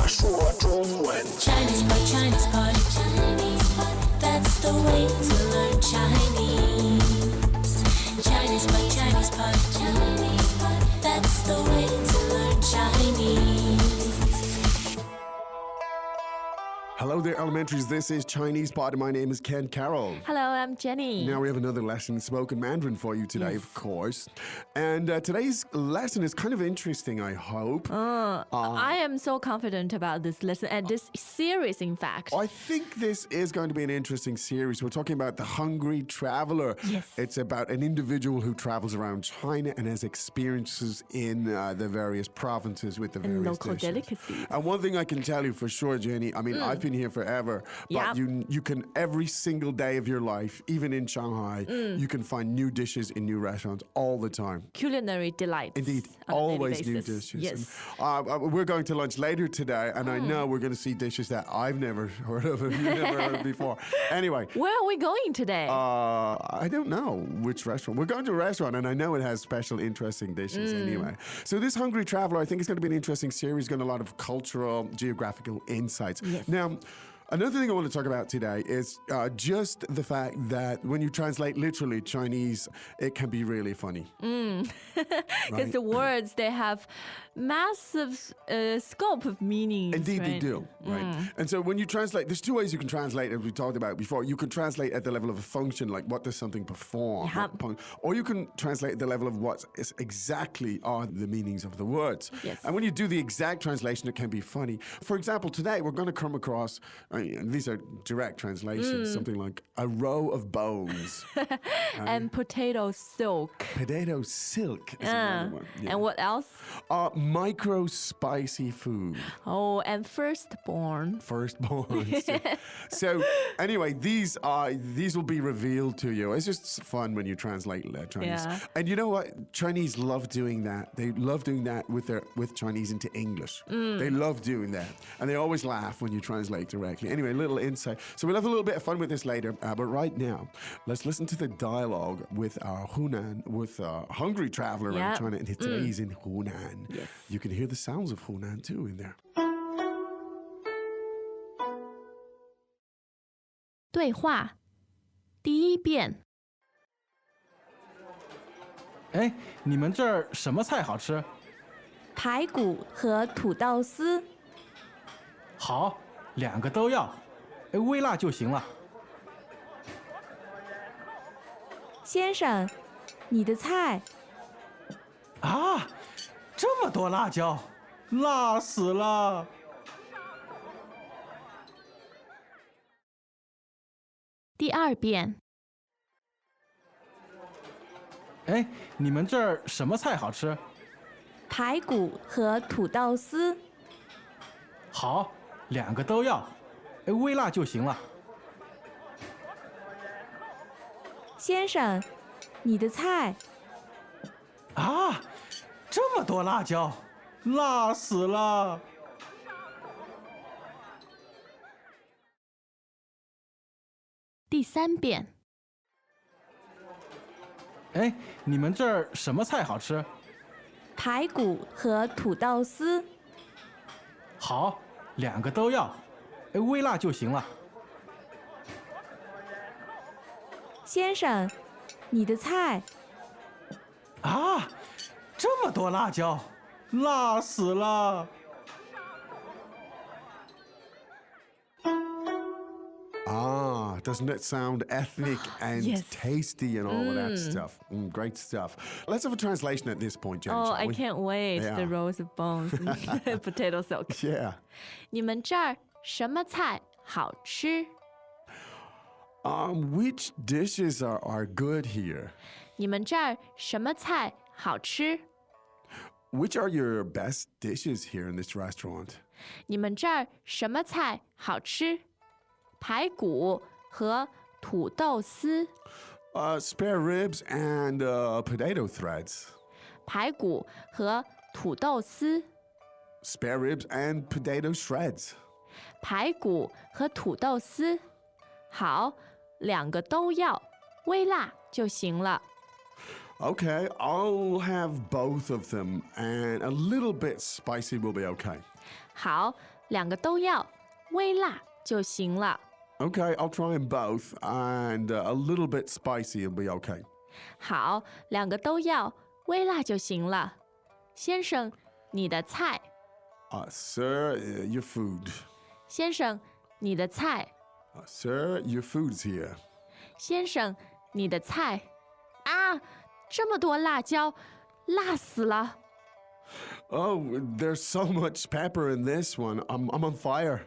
说中文 ChinesePod, ChinesePod, ChinesePod, that's the way to learn Chinese. ChinesePod, ChinesePod, ChinesePod, that's the way to learn Chinese. Hello there, elementaries. This is ChinesePod. My name is Ken Carroll. Hello, I'm Jenny. Now we have another lesson in spoken Mandarin for you today, of course. And today's lesson is kind of interesting, I hope. I am so confident about this lesson and this series, in fact. I think this is going to be an interesting series. We're talking about the hungry traveler. Yes. It's about an individual who travels around China and has experiences in the various provinces with the various local dishes. delicacies. And one thing I can tell you for sure, Jenny, I mean, I've been here forever, but you can every single day of your life, even in Shanghai, you can find new dishes in new restaurants all the time. Culinary delights. Indeed, on a daily always new basis. dishes. Yes. And, we're going to lunch later today, and I know we're going to see dishes that I've never heard of and you've never heard of before. Anyway. Where are we going today? I don't know which restaurant. We're going to a restaurant, and I know it has special, interesting dishes anyway. So this Hungry Traveler, I think it's going to be an interesting series, got a lot of cultural, geographical insights. Yes. Now, another thing I want to talk about today is just the fact that when you translate literally Chinese, it can be really funny. Because the words, they have massive scope of meaning. Indeed, they do, right? And so when you translate, there's two ways you can translate, as we talked about before. You can translate at the level of a function, like what does something perform, or you can translate at the level of what is exactly are the meanings of the words. Yes. And when you do the exact translation, it can be funny. For example, today we're going to come across, and these are direct translations, something like a row of bones. And potato silk. Potato silk is another one. Yeah. And what else? Micro spicy food. Oh, and firstborn. Firstborn. So anyway, these will be revealed to you. It's just fun when you translate Chinese. Yeah. And you know what? Chinese love doing that. They love doing that with Chinese into English. They love doing that. And they always laugh when you translate directly. Anyway, a little insight. So we'll have a little bit of fun with this later. But right now, let's listen to the dialogue with our Hunan, with a hungry traveler around China. And today he's in Hunan. Yes. You can hear the sounds of Hunan too in there. 对话第一遍。哎，你们这儿什么菜好吃？排骨和土豆丝。好，2个都要，微辣就行了。先生，你的菜。啊，这么多辣椒，辣死了！第二遍。哎，你们这儿什么菜好吃？排骨和土豆丝。好，2个都要，微辣就行了。先生，你的菜。啊，这么多辣椒，辣死了！第三遍。哎，你们这儿什么菜好吃？排骨和土豆丝。好，2个都要，微辣就行了。先生，你的菜。啊，这么多辣椒，辣死了！ Doesn't it sound ethnic and tasty and all of that stuff? Great stuff. Let's have a translation at this point, Jenny. Oh, I can't wait. The rows of bones, potato silk. Yeah. 你们这儿什么菜好吃？ Which dishes are good here? 你们这儿什么菜好吃？ Which are your best dishes here in this restaurant? 你们这儿什么菜好吃？排骨和土豆丝。 Spare ribs and potato threads. 排骨和土豆丝。 Spare ribs and potato shreds. 排骨和土豆丝。好，2个都要，微辣就行了。 Okay, I'll have both of them, and a little bit spicy will be okay. 好两个都要，微辣就行了。 Okay, I'll try them both, and a little bit spicy will be okay. 好，两个都要，微辣就行了。先生，你的菜。 Sir, your food. 先生，你的菜。 Sir, your food's here. 先生，你的菜。啊，这么多辣椒，辣死了。 Oh, there's so much pepper in this one. I'm on fire.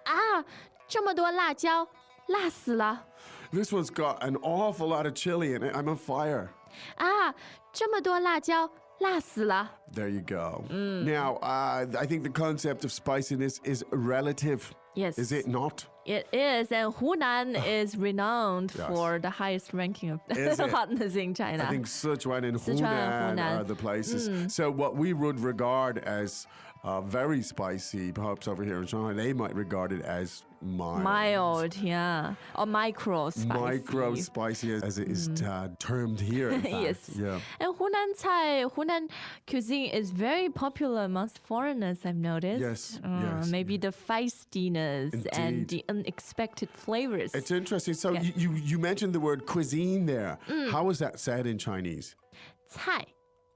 啊，这么多辣椒，辣死了。 This one's got an awful lot of chili in it. I'm on fire. 啊，这么多辣椒，辣死了。 There you go. Now, I think the concept of spiciness is relative. Yes. Is it not? It is, and Hunan is renowned Yes. for the highest ranking of Is it? hotness in China. I think Sichuan and Sichuan and Hunan Hunan. are the places. So what we would regard as very spicy, perhaps over here in China, they might regard it as mild. Mild, yeah, or micro spicy. Micro spicy, as it is termed here. In fact. Yes. Yeah. And Hunan cuisine is very popular amongst foreigners, I've noticed. Yes, yes, Maybe the feistiness and Indeed. the unexpected flavors. It's interesting. So you mentioned the word cuisine there. How is that said in Chinese? 菜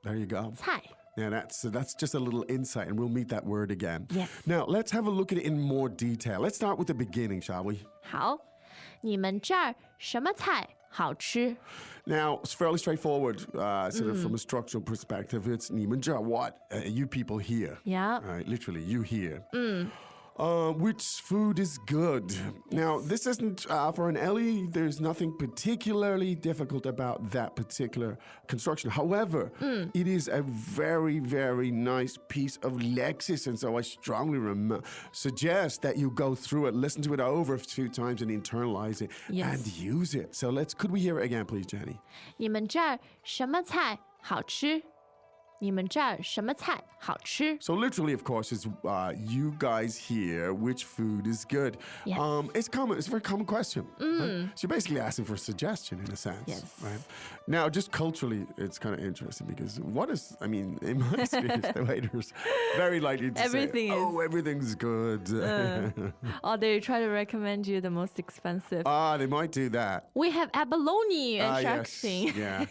There you go. 菜 Yeah, that's just a little insight, and we'll meet that word again. Yes. Now, let's have a look at it in more detail. Let's start with the beginning, shall we? 好，你们这儿什么菜好吃？ Now, it's fairly straightforward, sort of from a structural perspective. It's 你们这儿 what? You people here. Yeah. Right, literally, you here. Which food is good? Now, this isn't, for an Ellie, there's nothing particularly difficult about that particular construction. However, it is a very, very nice piece of Lexis, and so I strongly suggest that you go through it, listen to it over a few times, and internalize it, Yes. and use it. So could we hear it again, please, Jenny? 你们这儿什么菜好吃？你们这儿什么菜好吃？ So literally, of course, is you guys hear which food is good. Yes. It's common. It's a very common question. Right? So you're basically asking for a suggestion in a sense. Yes. Right. Now, just culturally, it's kind of interesting because in my experience, the waiters very likely to Everything say, is- "Oh, everything's good." Or they try to recommend you the most expensive. They might do that. We have abalone and shark Yes, fin. yeah.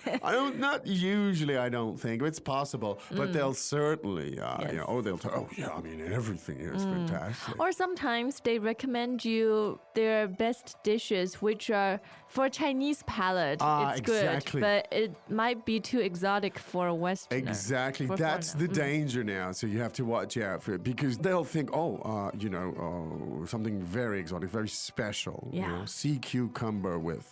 Not usually. I don't think it's possible, but they'll certainly, they'll tell. Oh, yeah. I mean, everything here is fantastic. Or sometimes they recommend you their best dishes, which are for Chinese palate. It's Exactly. good, but it might be too exotic for a Westerner. Exactly. for That's foreigner. the danger now. So you have to watch out for it because they'll think, something very exotic, very special. Yeah. Sea cucumber with,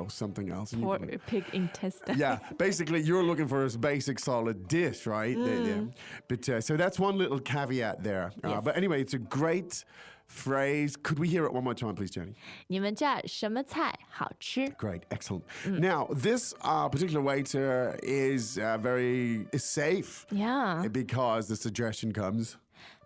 something else. And you Or can- pig intestine. yeah, basically, you're looking for a basic solid dish, right? Yeah. But so that's one little caveat there. Yes. But anyway, it's a great phrase. Could we hear it one more time, please, Jenny? 你们这儿什么菜好吃？ Great, excellent. Now, this particular waiter is safe Yeah. because the suggestion comes.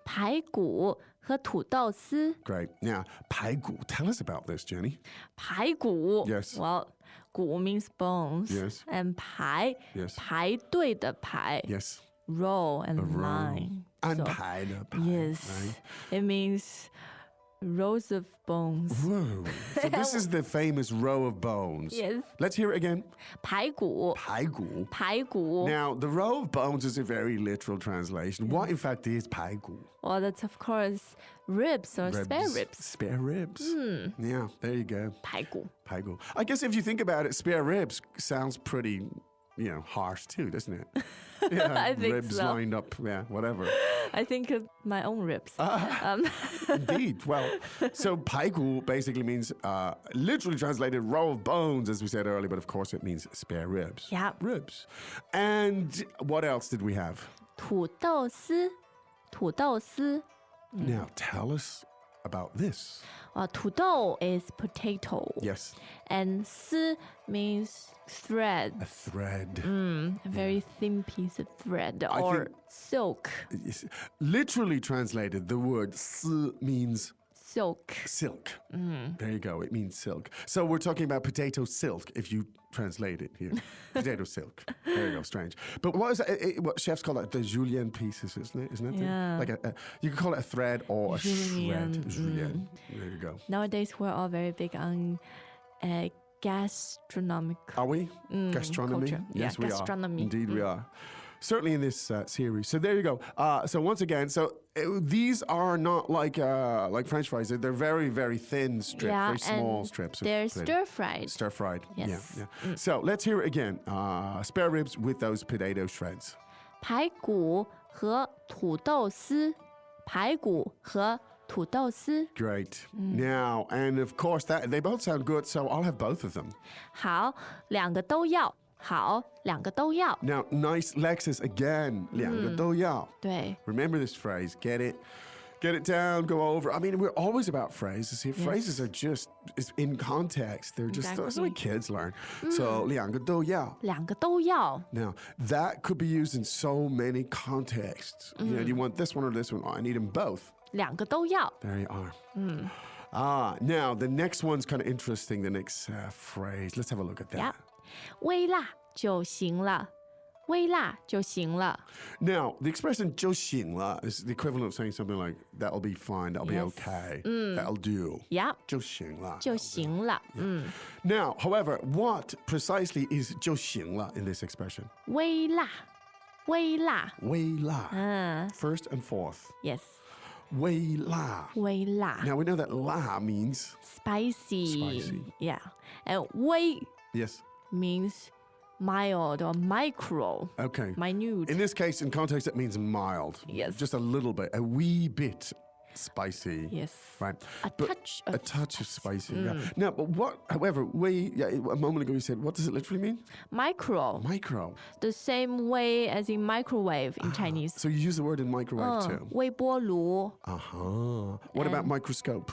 排骨和土豆丝。 Great. Now, 排骨, tell us about this, Jenny. 排骨 Yes. Well, 骨 means bones. Yes. And 排 Yes. 排队的排 Yes. Row and row. line. And So, 排的排, yes. right? It means rows of bones. Whoa. So this is the famous row of bones. Yes. Let's hear it again. 排骨排骨. 排骨 Now, the row of bones is a very literal translation. What, in fact, is 排骨? Well, that's of course ribs or spare ribs. Spare ribs. Yeah, there you go. 排骨 排骨. I guess if you think about it, spare ribs sounds pretty, harsh too, doesn't it? Yeah, I think ribs so. lined up, yeah, whatever. I think of my own ribs. Indeed. Well, so 排骨 basically means, literally translated, row of bones, as we said earlier, but of course it means spare ribs. Yeah. Ribs. And what else did we have? 土豆丝土豆丝 Now, tell us about this. 土豆 is potato. Yes, And 丝 means thread. a thread. A very thin piece of thread I or think- silk. Literally translated, the word 丝 means silk. Silk. There you go. It means silk. So we're talking about potato silk if you translate it here. Potato silk. There you go. Strange. But what is it? What chefs call it? The julienne pieces, isn't it? Isn't it? Yeah. Like you could call it a thread or a Julienne. shred. Julienne. There you go. Nowadays, we're all very big on gastronomic. Are we? Gastronomy? Culture. Yes, Yeah, we gastronomy. are. Indeed, we are. Certainly in this series. So there you go. So once again, these are not like French fries. They're very, very thin strips, very small and strips. They're stir-fried. Stir-fried. Yes. Yeah. So let's hear it again. Spare ribs with those potato shreds. 排骨和土豆丝，排骨和土豆丝。 Great. Now, and of course, they both sound good, so I'll have both of them. 好，两个都要。好，两个都要。 Now, nice Lexus again. 两个都要. 对。 Remember this phrase. Get it down, go over. I mean, we're always about phrases here. Phrases are just in context. They're just that's the way kids learn. So, 两个都要.两个都要。 Now, that could be used in so many contexts. You know, do you want this one or this one? Oh, I need them both. 两个都要。 There you are. Now, the next one's kind of interesting, the next phrase. Let's have a look at that. Yeah. 微辣就行了，微辣就行了。 Now, the expression 就行了 is the equivalent of saying something like, that'll be fine, that'll be Yes. okay, that'll do. Yeah. 就行了.就行了。 Now, however, what precisely is 就行了 in this expression? 微辣，微辣。微辣. First and fourth. Yes. 微辣. 微辣。 Now, we know that 辣 means... Spicy. Yeah. And 微 Yes. means mild or micro. Okay. Minute. In this case, in context, it means mild. Yes. Just a little bit, a wee bit spicy. Yes. Right. A touch of a touch of spicy. Yeah. Now, but what? However, a moment ago you said, what does it literally mean? Micro. Micro. The same way as in microwave in Chinese. So you use the word in microwave too. 微波炉、 What about microscope?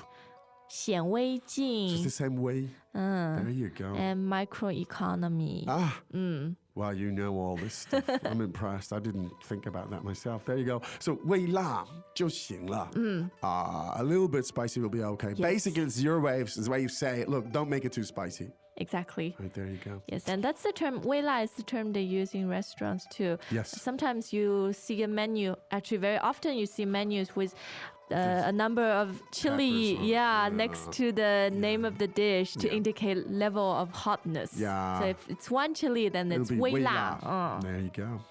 显微 Just the 镜 same way. There you go. and microeconomy. Well, you know all this stuff. I'm impressed. I didn't think about that myself. There you go. So, 微辣就行了. A little bit spicy will be okay. Basically, it's your way. It's the way you say it. Look, don't make it too spicy. Exactly. Right, there you go. Yes, and that's the term. 微辣 is the term they use in restaurants too. Yes. Sometimes you see a menu. Actually, very often you see menus with a number of chili, Peppers on it, next to the name of the dish to indicate level of hotness. Yeah. So if it's one chili, then It'll it's be 微 微 辣. 辣. There you go.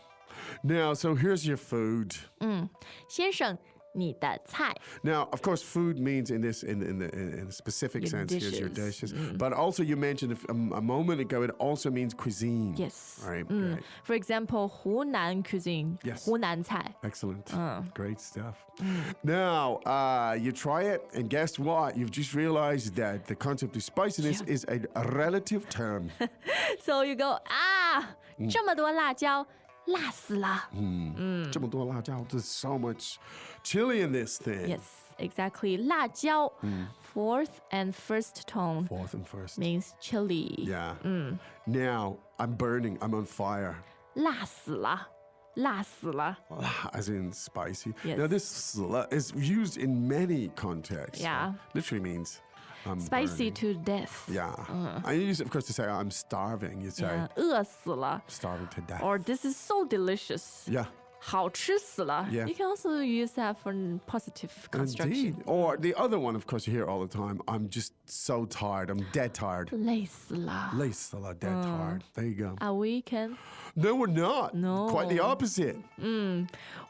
Now, so here's your food. 先生，你的菜 Now, of course, food means in the specific Your sense, here's your dishes. dishes. But also, you mentioned a moment ago, it also means cuisine. Yes. Right. Great. For example, Hunan cuisine. Yes. 湖南菜 Excellent. Great stuff. Now, you try it, and guess what? You've just realized that the concept of spiciness is a relative term. So you go, 这么多辣椒，辣死了。这么多辣椒, there's so much chili in this thing. Yes, exactly. 辣椒, fourth and first tone Fourth and first. means chili. Yeah. Now, I'm burning. I'm on fire. 辣死了，辣死了。 As in spicy. Yes. Now, this 死了 is used in many contexts. Yeah. Literally means I'm Spicy burning. to death. Yeah. I use it, of course, to say I'm starving. You say Yeah, 饿死了。 starving to death. Or this is so delicious. Yeah. 好吃死了。 Yeah. You can also use that for positive construction. Indeed. Or the other one, of course, you hear all the time. I'm just so tired. I'm dead tired. 累死了。 累死了, dead tired. There you go. Are we can? No, we're not. No. Quite the opposite.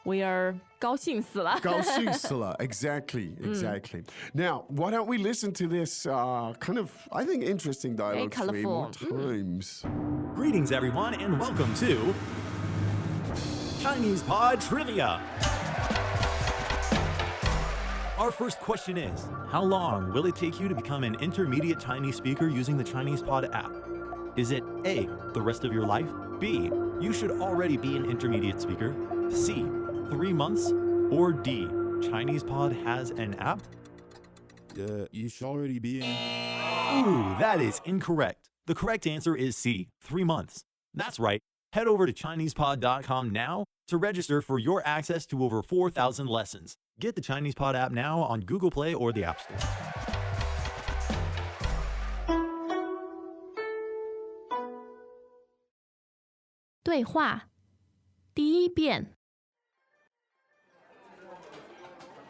We are 高興死了。高興死了. Exactly. Now, why don't we listen to this kind of, I think, interesting dialogue three more colorful. times. Greetings, everyone, and welcome to ChinesePod Trivia. Our first question is, how long will it take you to become an intermediate Chinese speaker using the ChinesePod app? Is it A, the rest of your life? B, you should already be an intermediate speaker? C, 3 months? Or D, ChinesePod has an app? You should already be in. Ooh, that is incorrect. The correct answer is C, 3 months. That's right. Head over to ChinesePod.com now to register for your access to over 4,000 lessons. Get the ChinesePod app now on Google Play or the App Store. 对话第一遍，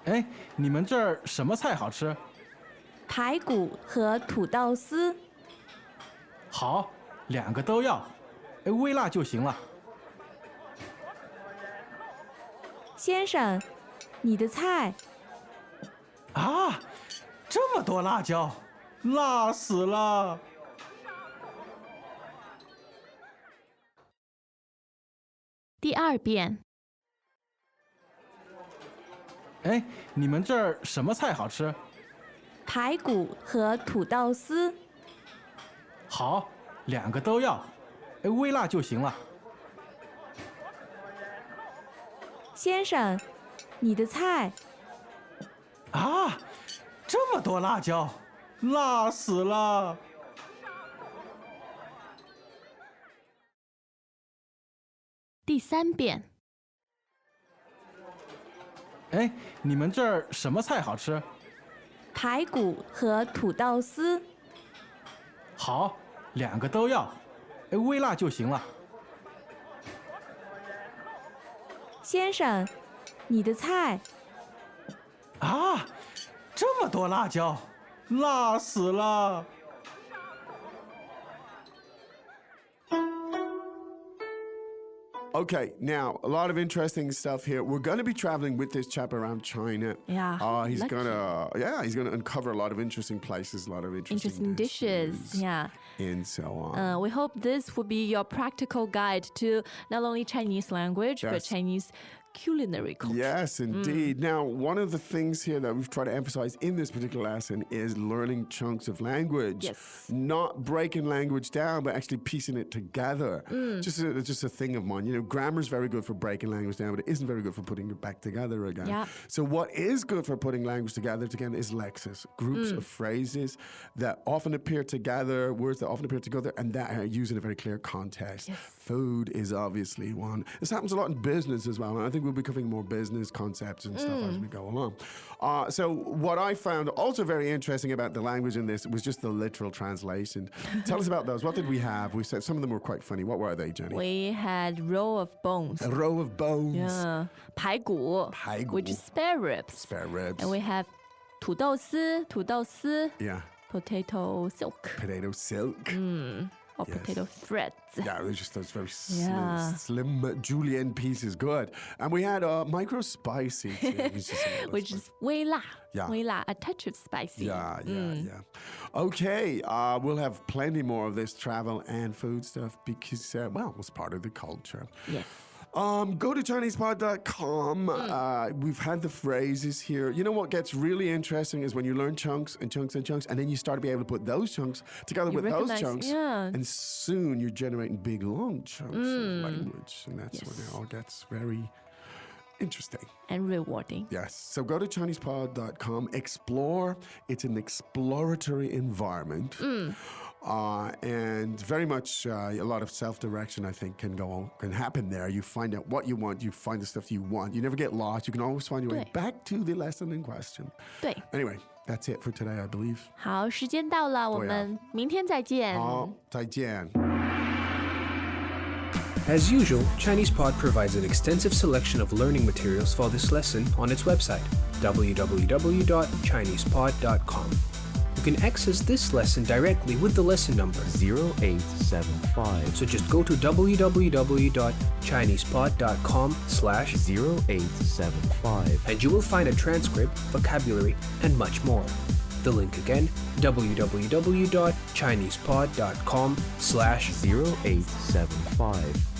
哎，你们这儿什么菜好吃？排骨和土豆丝。好，2个都要，微辣就行了。先生，你的菜。啊，这么多辣椒，辣死了！第二遍，哎，你们这儿什么菜好吃？排骨和土豆丝。好，2个都要，微辣就行了。先生，你的菜。啊，这么多辣椒，辣死了！第三遍，哎，你们这儿什么菜好吃？排骨和土豆丝。好，2个都要，微辣就行了。先生，你的菜。啊，这么多辣椒，辣死了！Okay, now a lot of interesting stuff here. We're going to be traveling with this chap around China. Yeah, he's lucky. he's gonna uncover a lot of interesting places, a lot of interesting dishes. Yeah. and so on. We hope this will be your practical guide to not only Chinese language, but Yes. Chinese culinary culture. Yes, indeed. Now, one of the things here that we've tried to emphasize in this particular lesson is learning chunks of language. Yes. Not breaking language down, but actually piecing it together. Just a thing of mine. You know, grammar is very good for breaking language down, but it isn't very good for putting it back together again. Yeah. So what is good for putting language together again is lexes, groups of phrases that often appear together, words that often appear together, and that are used in a very clear context. Yes. Food is obviously one. This happens a lot in business as well, and I think we'll be covering more business concepts and stuff as we go along. So what I found also very interesting about the language in this was just the literal translation. Tell us about those. What did we have? We said some of them were quite funny. What were they, Jenny? We had row of bones. A row of bones. Yeah. 排骨, 排骨. which is spare ribs. Spare ribs. And we have 土豆丝, 土豆丝, Yeah. potato silk, Potato silk. or Yes. potato threads. Yeah, they're just those very Yeah. slim julienne pieces. Good. And we had micro spicy too. It's just a little Which spicy. is 微辣. Yeah. 微辣, a touch of spicy. Yeah. Okay, we'll have plenty more of this travel and food stuff because, well, it's part of the culture. Yes. Go to ChinesePod.com. We've had the phrases here. You know what gets really interesting is when you learn chunks and chunks and chunks, and then you start to be able to put those chunks together You with those recognize- chunks. yeah. And soon you're generating big, long chunks of language. And that's when it all gets very interesting. And rewarding. Yes. So go to ChinesePod.com, explore. It's an exploratory environment. And very much a lot of self-direction, I think, can happen there. You find out what you want. You find the stuff you want. You never get lost. You can always find your way 对。 back to the lesson in question. 对。 Anyway, that's it for today, I believe. 好，时间到了，我们明天再见。好，再见。 As usual, ChinesePod provides an extensive selection of learning materials for this lesson on its website, www.chinesepod.com. You can access this lesson directly with the lesson number 0875 So just go to www.chinesepod.com/0875 0875 and you will find a transcript, vocabulary, and much more. The link again, www.chinesepod.com/0875